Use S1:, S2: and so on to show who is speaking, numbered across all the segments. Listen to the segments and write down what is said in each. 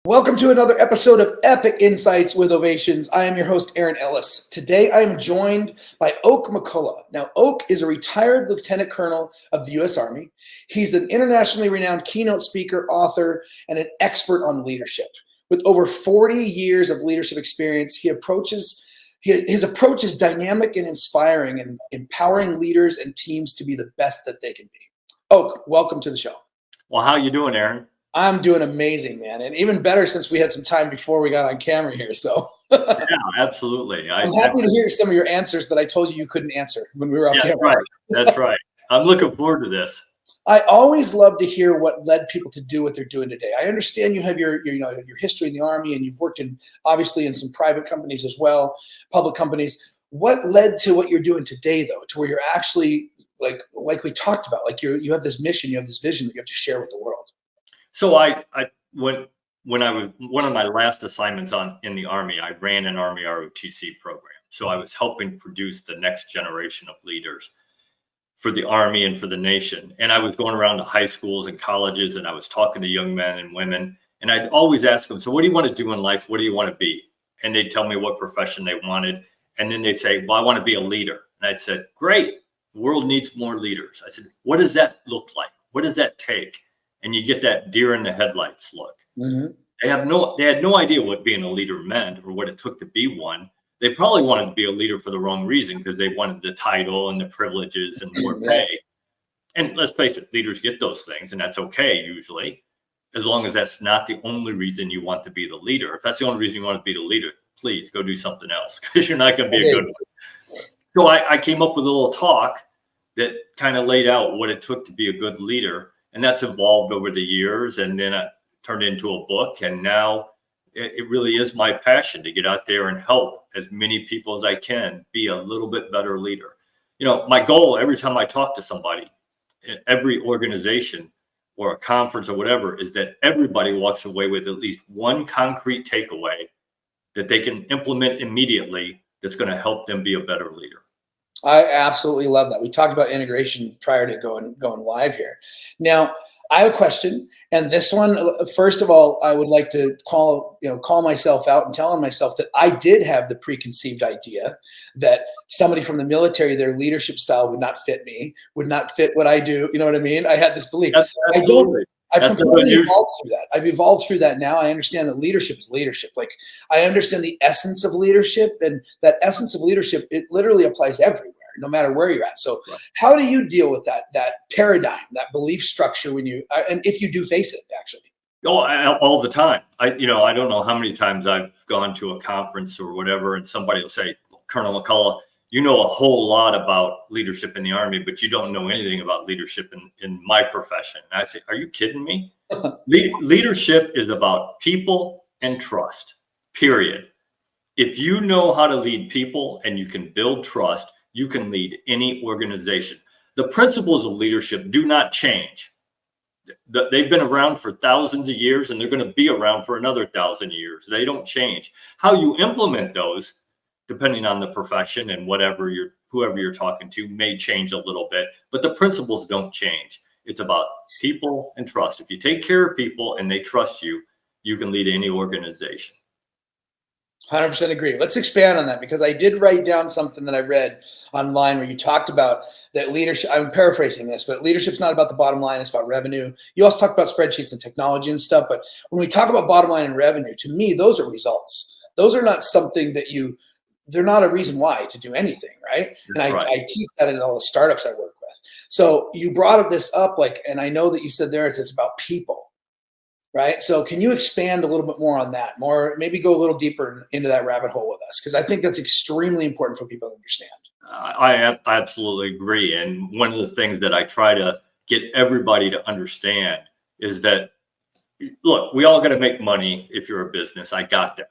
S1: Welcome to another episode of Epic Insights with Ovations. I am your host, Aaron Ellis. Today, I am joined by Oak McCulloch. Now, Oak is a retired lieutenant colonel of the U.S. Army. He's an internationally renowned keynote speaker, author, and an expert on leadership. With over 40 years of leadership experience, his approach is dynamic and inspiring and empowering leaders and teams to be the best that they can be. Oak, welcome to the show.
S2: Well, how you doing, Aaron?
S1: I'm doing amazing, man. And even better since we had some time before we got on camera here. So
S2: yeah, absolutely.
S1: I'm happy to hear some of your answers that I told you couldn't answer when we were off camera.
S2: Right. That's right. I'm looking forward to this.
S1: I always love to hear what led people to do what they're doing today. I understand you have your history in the Army, and you've worked obviously in some private companies as well, public companies. What led to what you're doing today, though, to where you're actually like we talked about, like you have this mission, you have this vision that you have to share with the world.
S2: So when I was one of my last assignments in the Army, I ran an Army ROTC program. So I was helping produce the next generation of leaders for the Army and for the nation. And I was going around to high schools and colleges, and I was talking to young men and women. And I'd always ask them, so what do you want to do in life? What do you want to be? And they'd tell me what profession they wanted. And then they'd say, well, I want to be a leader. And I'd said, great, the world needs more leaders. I said, what does that look like? What does that take? And you get that deer in the headlights look. Mm-hmm. They had no idea what being a leader meant or what it took to be one. They probably wanted to be a leader for the wrong reason, because they wanted the title and the privileges and more pay. And let's face it, leaders get those things, and that's okay usually, as long as that's not the only reason you want to be the leader. If that's the only reason you want to be the leader, please go do something else, because you're not going to be a good one. So I came up with a little talk that kind of laid out what it took to be a good leader. And that's evolved over the years, and then it turned into a book. And now it really is my passion to get out there and help as many people as I can be a little bit better leader. You know, my goal every time I talk to somebody in every organization or a conference or whatever is that everybody walks away with at least one concrete takeaway that they can implement immediately that's going to help them be a better leader.
S1: I absolutely love that. We talked about integration prior to going live here. Now, I have a question, and this one, first of all, I would like to call myself out and tell myself that I did have the preconceived idea that somebody from the military, their leadership style would not fit me, would not fit what I do. You know what I mean? I had this belief. I've completely evolved through that. I've evolved through that now. I understand that leadership is leadership. Like, I understand the essence of leadership, and that essence of leadership, it literally applies everywhere, no matter where you're at. So how do you deal with that paradigm, that belief structure and if you do face it, actually?
S2: Oh, all the time. I don't know how many times I've gone to a conference or whatever, and somebody will say, Colonel McCulloch, you know a whole lot about leadership in the Army, but you don't know anything about leadership in my profession. And I say, are you kidding me? Leadership is about people and trust, period. If you know how to lead people and you can build trust, you can lead any organization. The principles of leadership do not change. They've been around for thousands of years, and they're going to be around for another 1,000 years. They don't change. How you implement those, depending on the profession and whoever you're talking to, may change a little bit, but the principles don't change. It's about people and trust. If you take care of people and they trust you, you can lead any organization.
S1: 100% agree. Let's expand on that, because I did write down something that I read online where you talked about that leadership. I'm paraphrasing this, but leadership's not about the bottom line. It's about revenue. You also talked about spreadsheets and technology and stuff. But when we talk about bottom line and revenue, to me, those are results. Those are not something that they're not a reason why to do anything, right? And I teach that in all the startups I work with. So you brought this up, and I know that you said there it's about people, right? So can you expand a little bit more on that? Maybe go a little deeper into that rabbit hole with us, because I think that's extremely important for people to understand.
S2: I absolutely agree. And one of the things that I try to get everybody to understand is that, look, we all got to make money if you're a business. I got that.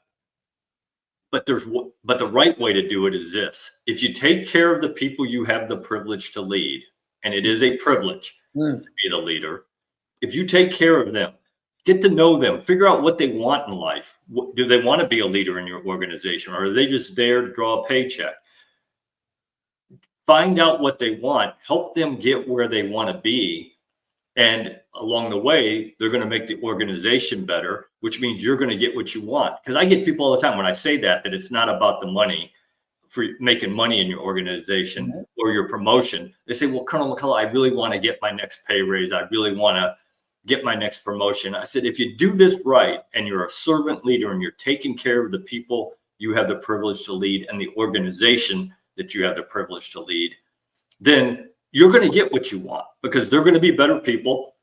S2: But the right way to do it is this. If you take care of the people you have the privilege to lead, and it is a privilege to be the leader, if you take care of them, get to know them, figure out what they want in life. Do they want to be a leader in your organization, or are they just there to draw a paycheck? Find out what they want, help them get where they want to be, And along the way, they're going to make the organization better, which means you're going to get what you want. Because I get people all the time when I say that it's not about the money for making money in your organization or your promotion. They say, well, Colonel McCulloch, I really want to get my next pay raise. I really want to get my next promotion. I said, if you do this right and you're a servant leader and you're taking care of the people you have the privilege to lead and the organization that you have the privilege to lead, then you're going to get what you want, because they're going to be better people.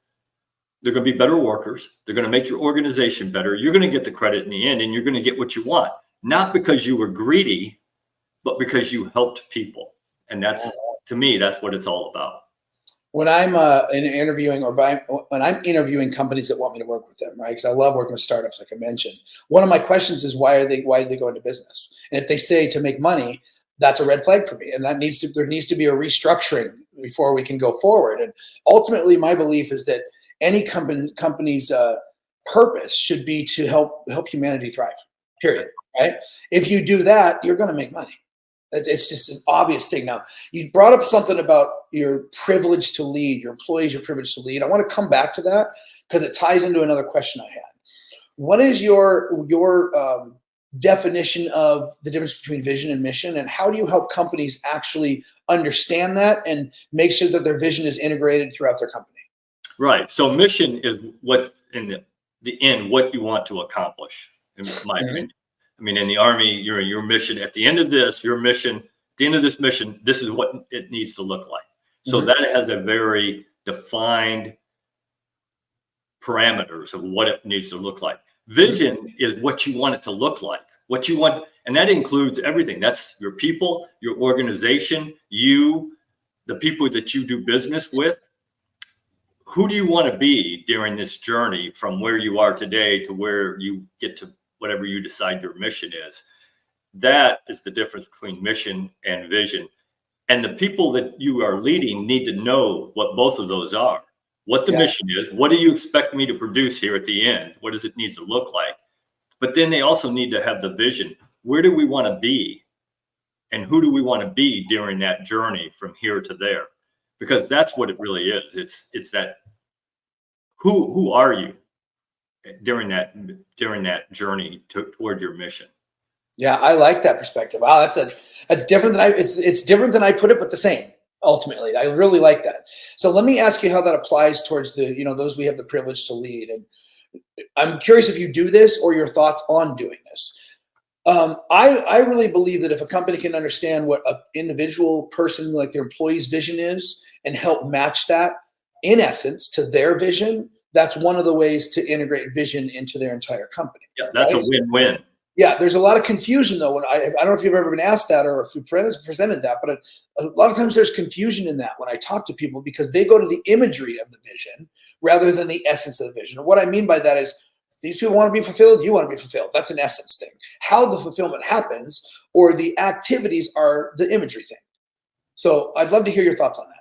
S2: They're going to be better workers. They're going to make your organization better. You're going to get the credit in the end, and you're going to get what you want, not because you were greedy, but because you helped people. And that's, to me, that's what it's all about.
S1: When I'm interviewing when I'm interviewing companies that want me to work with them, right? Because I love working with startups, like I mentioned. One of my questions is, why do they go into business? And if they say to make money, that's a red flag for me. And there needs to be a restructuring before we can go forward. And ultimately, my belief is that any company's purpose should be to help humanity thrive, period, right? If you do that, you're going to make money. It's just an obvious thing. Now, you brought up something about your privilege to lead, your employees, your privilege to lead. I want to come back to that because it ties into another question I had. What is your definition of the difference between vision and mission, and how do you help companies actually understand that and make sure that their vision is integrated throughout their company?
S2: Right. So mission is what, in the end, what you want to accomplish, in my opinion. I mean, in the Army, your mission at the end of this, this mission, this is what it needs to look like. So that has a very defined parameters of what it needs to look like. Vision is what you want it to look like, what you want, and that includes everything. That's your people, your organization, the people that you do business with. Who do you want to be during this journey from where you are today to where you get to whatever you decide your mission is? That is the difference between mission and vision. And the people that you are leading need to know what both of those are. What the mission is, what do you expect me to produce here at the end? What does it need to look like? But then they also need to have the vision. Where do we want to be? And who do we want to be during that journey from here to there? Because that's what it really is. It's that who are you during that journey toward your mission?
S1: Yeah, I like that perspective. Wow, that's different than it's different than I put it, but the same. Ultimately, I really like that. So let me ask you how that applies towards those we have the privilege to lead. And I'm curious if you do this or your thoughts on doing this. I really believe that if a company can understand what an individual person, like their employee's vision is, and help match that in essence to their vision, that's one of the ways to integrate vision into their entire company.
S2: Yeah, that's right? A win-win.
S1: Yeah, there's a lot of confusion though. When I don't know if you've ever been asked that or if you presented that, but a lot of times there's confusion in that when I talk to people, because they go to the imagery of the vision rather than the essence of the vision. And what I mean by that is, these people want to be fulfilled, you want to be fulfilled. That's an essence thing. How the fulfillment happens or the activities are the imagery thing. So I'd love to hear your thoughts on that.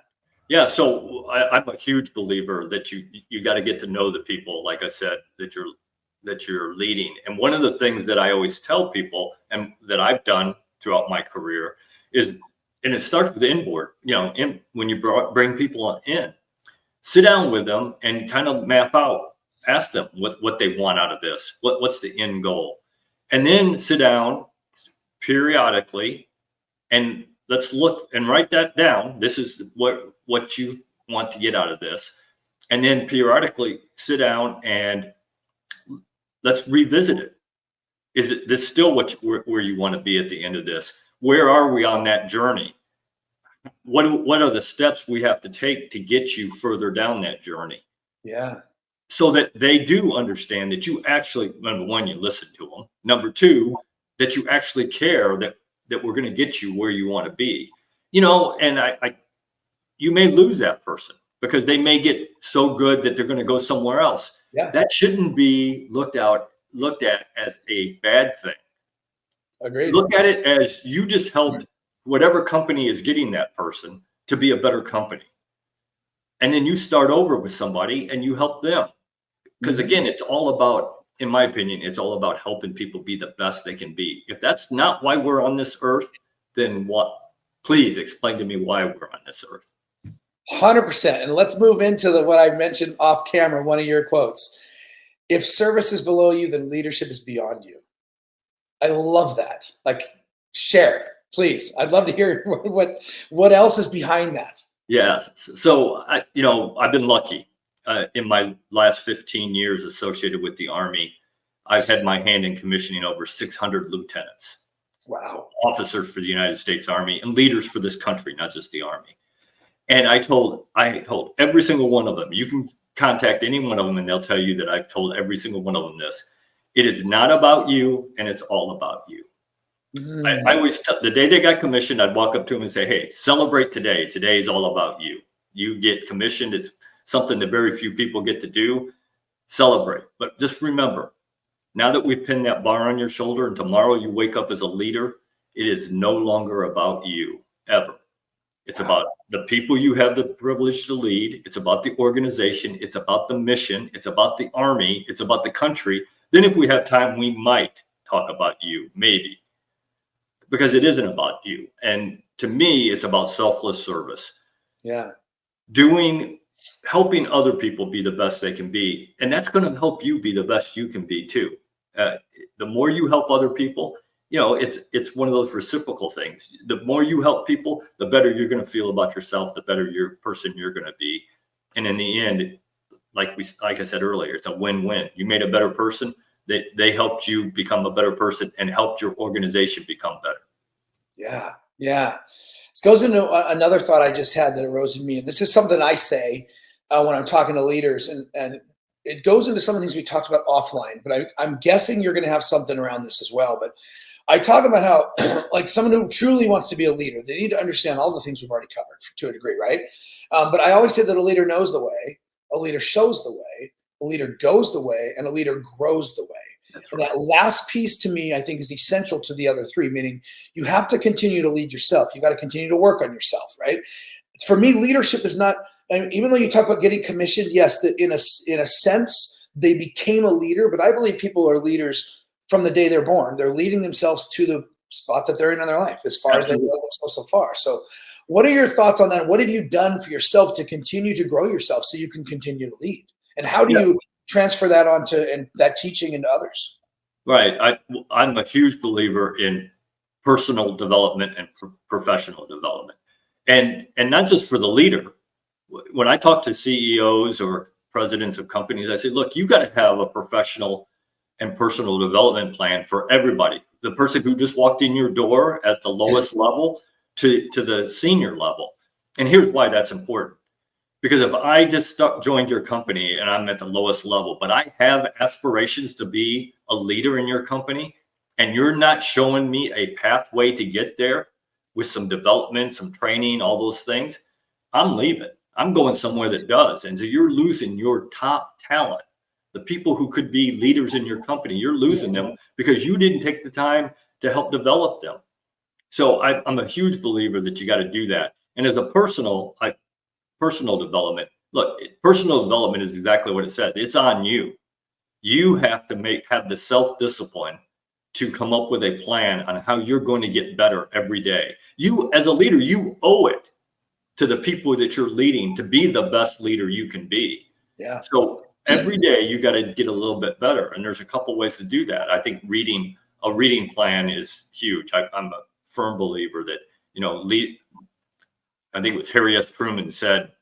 S2: Yeah, so I'm a huge believer that you got to get to know the people, like I said, that you're leading. And one of the things that I always tell people, and that I've done throughout my career, is, and it starts with inboard, when you bring people in, sit down with them and kind of map out, ask them what they want out of this, what's the end goal, and then sit down periodically and let's look and write that down. This is what you want to get out of this. And then periodically sit down and let's revisit it. Is this still where you want to be at the end of this? Where are we on that journey? What are the steps we have to take to get you further down that journey?
S1: Yeah.
S2: So that they do understand that you actually, number one, you listen to them. Number two, that you actually care that we're going to get you where you want to be. And you may lose that person because they may get so good that they're going to go somewhere else.
S1: Yeah.
S2: That shouldn't be looked at as a bad thing.
S1: Agreed.
S2: Look at it as you just helped whatever company is getting that person to be a better company. And then you start over with somebody and you help them. Because again, it's all about, in my opinion, it's all about helping people be the best they can be. If that's not why we're on this earth, then what? Please explain to me why we're on this earth.
S1: 100%. And let's move into what I mentioned off camera, one of your quotes. If service is below you, then leadership is beyond you. I love that. Like, share, please. I'd love to hear what else is behind that.
S2: Yeah. So I've been lucky in my last 15 years associated with the Army. I've had my hand in commissioning over 600 lieutenants.
S1: Wow.
S2: Officers for the United States Army and leaders for this country, not just the Army. And I told every single one of them, you can contact any one of them and they'll tell you that I've told every single one of them this. It is not about you and it's all about you. I always the day they got commissioned, I'd walk up to them and say, hey, celebrate today. Today is all about you. You get commissioned. It's something that very few people get to do. Celebrate. But just remember, now that we've pinned that bar on your shoulder and tomorrow you wake up as a leader, it is no longer about you ever. It's about the people you have the privilege to lead. It's about the organization. It's about the mission. It's about the Army. It's about the country. Then if we have time, we might talk about you, maybe, because it isn't about you. And to me, it's about selfless service.
S1: Yeah.
S2: Helping other people be the best they can be. And that's going to help you be the best you can be too. The more you help other people, it's one of those reciprocal things. The more you help people, the better you're going to feel about yourself, the better person you're going to be. And in the end, like I said earlier, it's a win-win. You made a better person. They helped you become a better person and helped your organization become better.
S1: Yeah. Yeah. This goes into another thought I just had that arose in me. And this is something I say when I'm talking to leaders, and it goes into some of the things we talked about offline, but I'm guessing you're going to have something around this as well. But I talk about how, like, someone who truly wants to be a leader, they need to understand all the things we've already covered to a degree, right? But I always say that a leader knows the way, a leader shows the way, a leader goes the way, and a leader grows the way. That's right. And that last piece to me, I think, is essential to the other three, meaning you have to continue to lead yourself. You got to continue to work on yourself, right? For me, leadership is not, I mean, even though you talk about getting commissioned, yes, that in a sense, they became a leader, but I believe people are leaders from the day they're born. They're leading themselves to the spot that they're in their life as far as they've led themselves so far. So what are your thoughts on that? What have you done for yourself to continue to grow yourself so you can continue to lead? And how do you transfer that onto and that teaching into others?
S2: Right. I'm a huge believer in personal development and professional development. And not just for the leader. When I talk to CEOs or presidents of companies, I say, look, you got to have a professional and personal development plan for everybody. The person who just walked in your door at the lowest level to the senior level. And here's why that's important. Because if I just joined your company and I'm at the lowest level, but I have aspirations to be a leader in your company, and you're not showing me a pathway to get there with some development, some training, all those things, I'm leaving. I'm going somewhere that does. And so you're losing your top talent. The people who could be leaders in your company, you're losing them because you didn't take the time to help develop them. So I'm a huge believer that you got to do that. And as a personal development, look, personal development is exactly what it says. It's on you. You have to have the self-discipline to come up with a plan on how you're going to get better every day. You, as a leader, you owe it to the people that you're leading to be the best leader you can be. Yeah. So every day you got to get a little bit better. And there's a couple ways to do that. I think a reading plan is huge. I'm a firm believer that, I think it was Harry S. Truman said,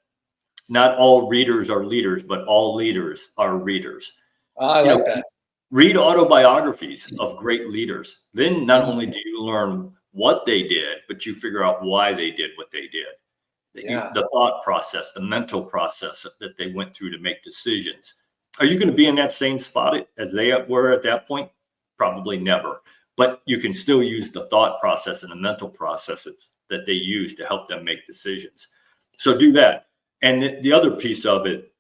S2: not all readers are leaders, but all leaders are readers.
S1: I like that.
S2: Read autobiographies of great leaders. Then not only do you learn what they did, but you figure out why they did what they did. The thought process, the mental process that they went through to make decisions. Are you going to be in that same spot as they were at that point? Probably never. But you can still use the thought process and the mental processes that they use to help them make decisions. So do that. And the other piece of it,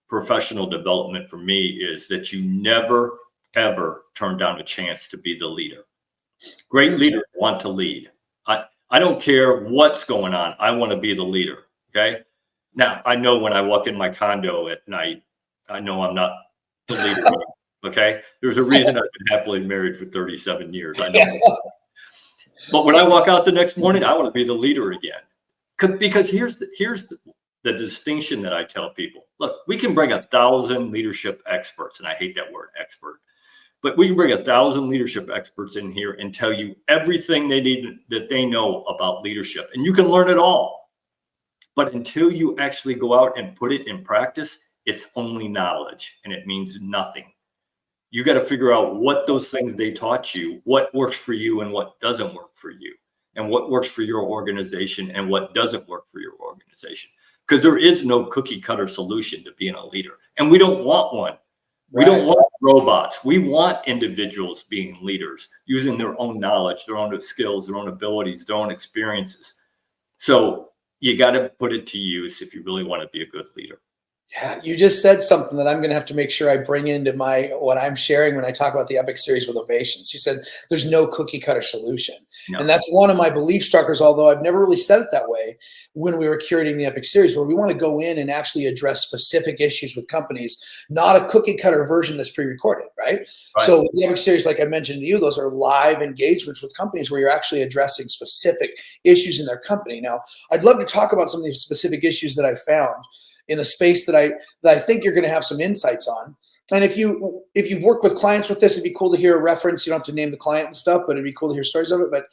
S2: professional development for me, is that you never, ever turn down a chance to be the leader. Great leaders want to lead. I don't care what's going on. I want to be the leader. Okay. Now, I know when I walk in my condo at night, I know I'm not the leader. Okay. There's a reason I've been happily married for 37 years. I know. But when I walk out the next morning, I want to be the leader again. Because here's the distinction that I tell people. Look, we can bring 1,000 leadership experts, and I hate that word expert, but we can bring 1,000 leadership experts in here and tell you everything they need that they know about leadership, and you can learn it all. But until you actually go out and put it in practice, it's only knowledge, and it means nothing. You got to figure out what those things they taught you, what works for you and what doesn't work for you, and what works for your organization and what doesn't work for your organization. Because there is no cookie cutter solution to being a leader, and we don't want one. We don't want robots. We want individuals being leaders, using their own knowledge, their own skills, their own abilities, their own experiences. So you got to put it to use if you really want to be a good leader.
S1: Yeah, you just said something that I'm going to have to make sure I bring into what I'm sharing when I talk about the Epic series with Ovations. You said there's no cookie cutter solution. No. And that's one of my belief structures, although I've never really said it that way when we were curating the Epic series, where we want to go in and actually address specific issues with companies, not a cookie cutter version that's pre-recorded, right? So the Epic series, like I mentioned to you, those are live engagements with companies where you're actually addressing specific issues in their company. Now, I'd love to talk about some of these specific issues that I found in the space that I think you're going to have some insights on. And if you've worked with clients with this, it'd be cool to hear a reference. You don't have to name the client and stuff, but it'd be cool to hear stories of it. But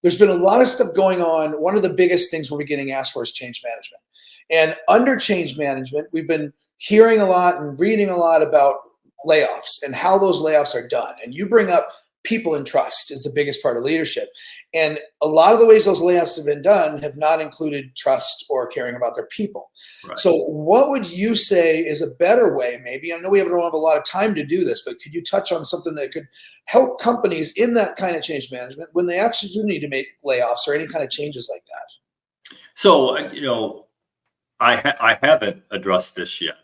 S1: there's been a lot of stuff going on. One of the biggest things we're getting asked for is change management. And under change management, we've been hearing a lot and reading a lot about layoffs and how those layoffs are done. And you bring up people and trust is the biggest part of leadership. And a lot of the ways those layoffs have been done have not included trust or caring about their people. Right. So what would you say is a better way, maybe? I know we don't have a lot of time to do this, but could you touch on something that could help companies in that kind of change management when they actually do need to make layoffs or any kind of changes like that?
S2: So, I haven't addressed this yet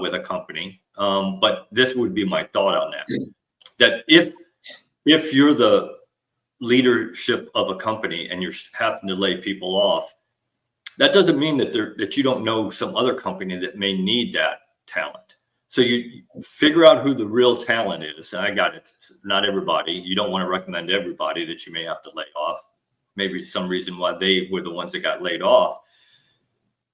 S2: with a company, but this would be my thought on that. That if you're the leadership of a company and you're having to lay people off, that doesn't mean that you don't know some other company that may need that talent. So you figure out who the real talent is. And I got it. Not everybody. You don't want to recommend everybody that you may have to lay off. Maybe some reason why they were the ones that got laid off.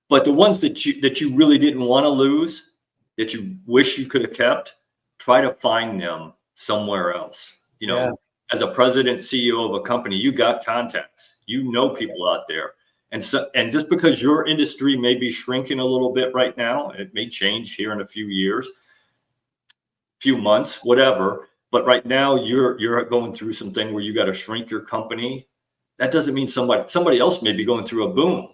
S2: But the ones that you really didn't want to lose, that you wish you could have kept, try to find them somewhere else. As a president, CEO of a company, you got contacts, people out there. And just because your industry may be shrinking a little bit right now, it may change here in a few years, few months, whatever. But right now you're going through something where you got to shrink your company. That doesn't mean somebody else may be going through a boom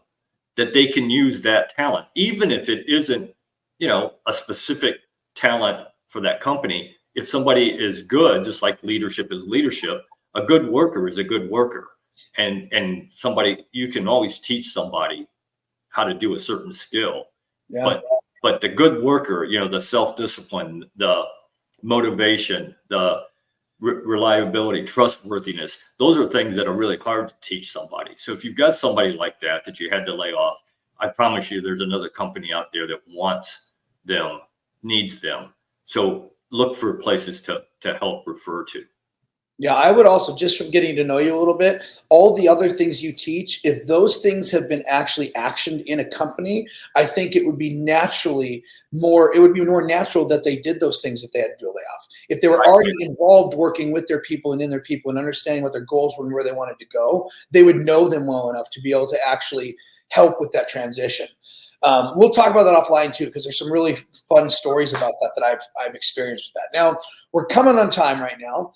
S2: that they can use that talent, even if it isn't, a specific talent for that company. If somebody is good, just like leadership is leadership, a good worker is a good worker. And somebody, you can always teach somebody how to do a certain skill. Yeah. But the good worker, the self-discipline, the motivation, the reliability, trustworthiness, those are things that are really hard to teach somebody. So if you've got somebody like that you had to lay off, I promise you there's another company out there that wants them, needs them. So look for places to help refer to.
S1: Yeah, I would also, just from getting to know you a little bit, all the other things you teach, if those things have been actually actioned in a company, I think it would be more natural that they did those things if they had to do a layoff. If they were already involved working with their people and in their people and understanding what their goals were and where they wanted to go, they would know them well enough to be able to actually help with that transition. We'll talk about that offline too, because there's some really fun stories about that I've experienced with that. Now, we're coming on time right now.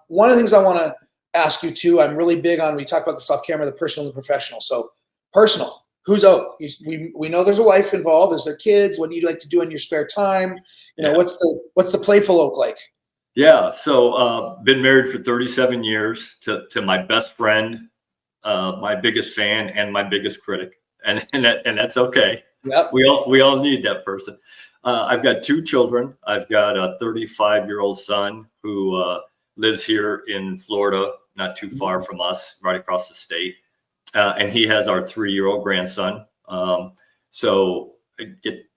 S1: One of the things I want to ask you too, I'm really big on, we talk about this off camera, the personal and the professional. So personal, who's Oak? We know there's a wife involved. Is there kids? What do you like to do in your spare time? What's the playful Oak like?
S2: Yeah. So been married for 37 years to my best friend, my biggest fan, and my biggest critic. And that's okay. Yep. We all need that person. I've got 2 children. I've got a 35-year-old son who lives here in Florida, not too far from us, right across the state. And he has our 3-year-old grandson. So I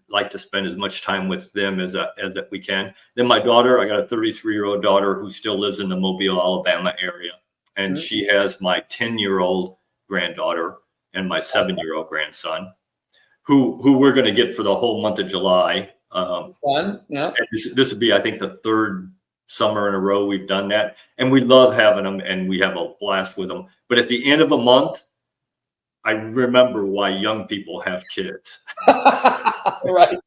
S2: like to spend as much time with them as that we can. Then my daughter, I got a 33-year-old daughter who still lives in the Mobile, Alabama area. And she has my 10-year-old granddaughter. and my 7-year-old grandson, who we're going to get for the whole month of July.
S1: Fun, yeah.
S2: This would be, I think, the third summer in a row we've done that, and we love having them, and we have a blast with them. But at the end of a month, I remember why young people have kids.
S1: Right.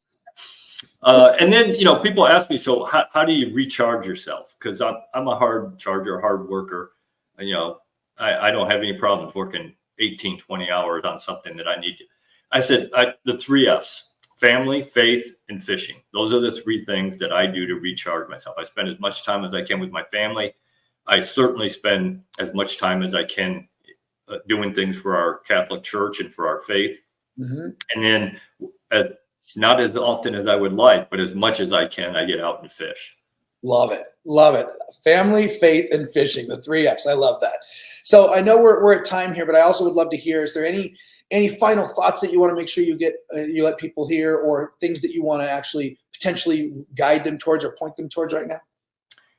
S2: And then, people ask me, so how do you recharge yourself? Because I'm a hard charger, hard worker. I don't have any problems working 18, 20 hours on something that I need to. I said, the 3 F's: family, faith, and fishing. Those are the 3 things that I do to recharge myself. I spend as much time as I can with my family. I certainly spend as much time as I can doing things for our Catholic Church and for our faith. Mm-hmm. And then not as often as I would like, but as much as I can, I get out and fish.
S1: Love it. Love it. Family, faith, and fishing, the 3 F's. I love that. So I know we're at time here, but I also would love to hear, is there any final thoughts that you want to make sure you let people hear, or things that you want to actually potentially guide them towards or point them towards right now?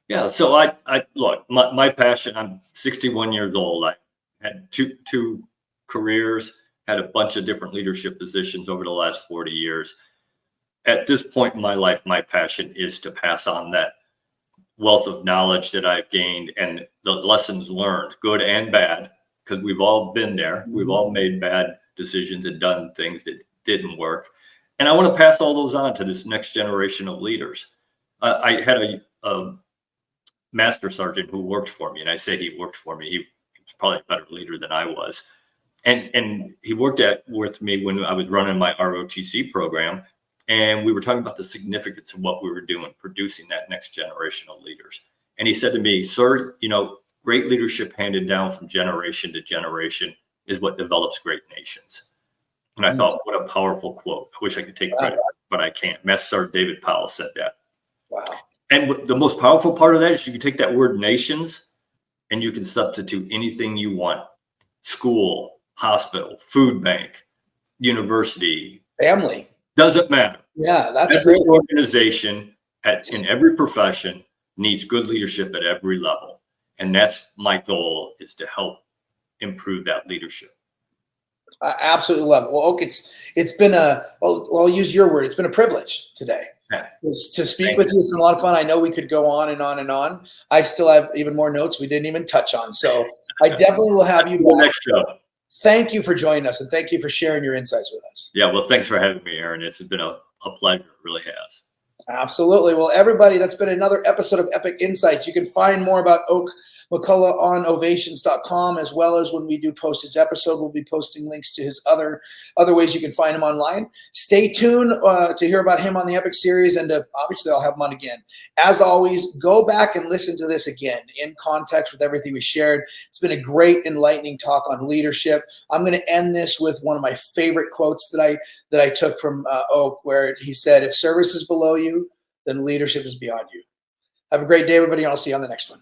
S2: Yeah. So I look, my passion, I'm 61 years old. I had two careers, had a bunch of different leadership positions over the last 40 years. At this point in my life, my passion is to pass on that wealth of knowledge that I've gained and the lessons learned, good and bad, because we've all been there. We've all made bad decisions and done things that didn't work. And I want to pass all those on to this next generation of leaders. I had a master sergeant who worked for me, and I say he worked for me. He was probably a better leader than I was. And he worked with me when I was running my ROTC program. And we were talking about the significance of what we were doing, producing that next generation of leaders. And he said to me, "Sir, great leadership handed down from generation to generation is what develops great nations." And I thought, what a powerful quote. I wish I could take credit, but I can't. Master Sergeant David Powell said that.
S1: Wow.
S2: And the most powerful part of that is you can take that word nations and you can substitute anything you want. School, hospital, food bank, university,
S1: family.
S2: Doesn't matter.
S1: Yeah, that's
S2: every
S1: great.
S2: Organization in every profession needs good leadership at every level. And that's my goal, is to help improve that leadership.
S1: I absolutely love it. Well, Oak, it's been I'll use your word. It's been a privilege today to speak with you. It's been a lot of fun. I know we could go on and on and on. I still have even more notes we didn't even touch on. So I definitely will have you back.
S2: Next show.
S1: Thank you for joining us, and thank you for sharing your insights with us.
S2: Yeah, well, thanks for having me, Aaron. It's been a pleasure. It really has.
S1: Absolutely. Well, everybody, that's been another episode of Epic Insights. You can find more about Oak McCulloch on ovations.com, as well as when we do post his episode, we'll be posting links to his other ways you can find him online. Stay tuned to hear about him on the Epic series, and obviously I'll have him on again. As always, go back and listen to this again in context with everything we shared. It's been a great, enlightening talk on leadership. I'm going to end this with one of my favorite quotes that I took from Oak, where he said, "If service is below you, then leadership is beyond you." Have a great day, everybody, and I'll see you on the next one.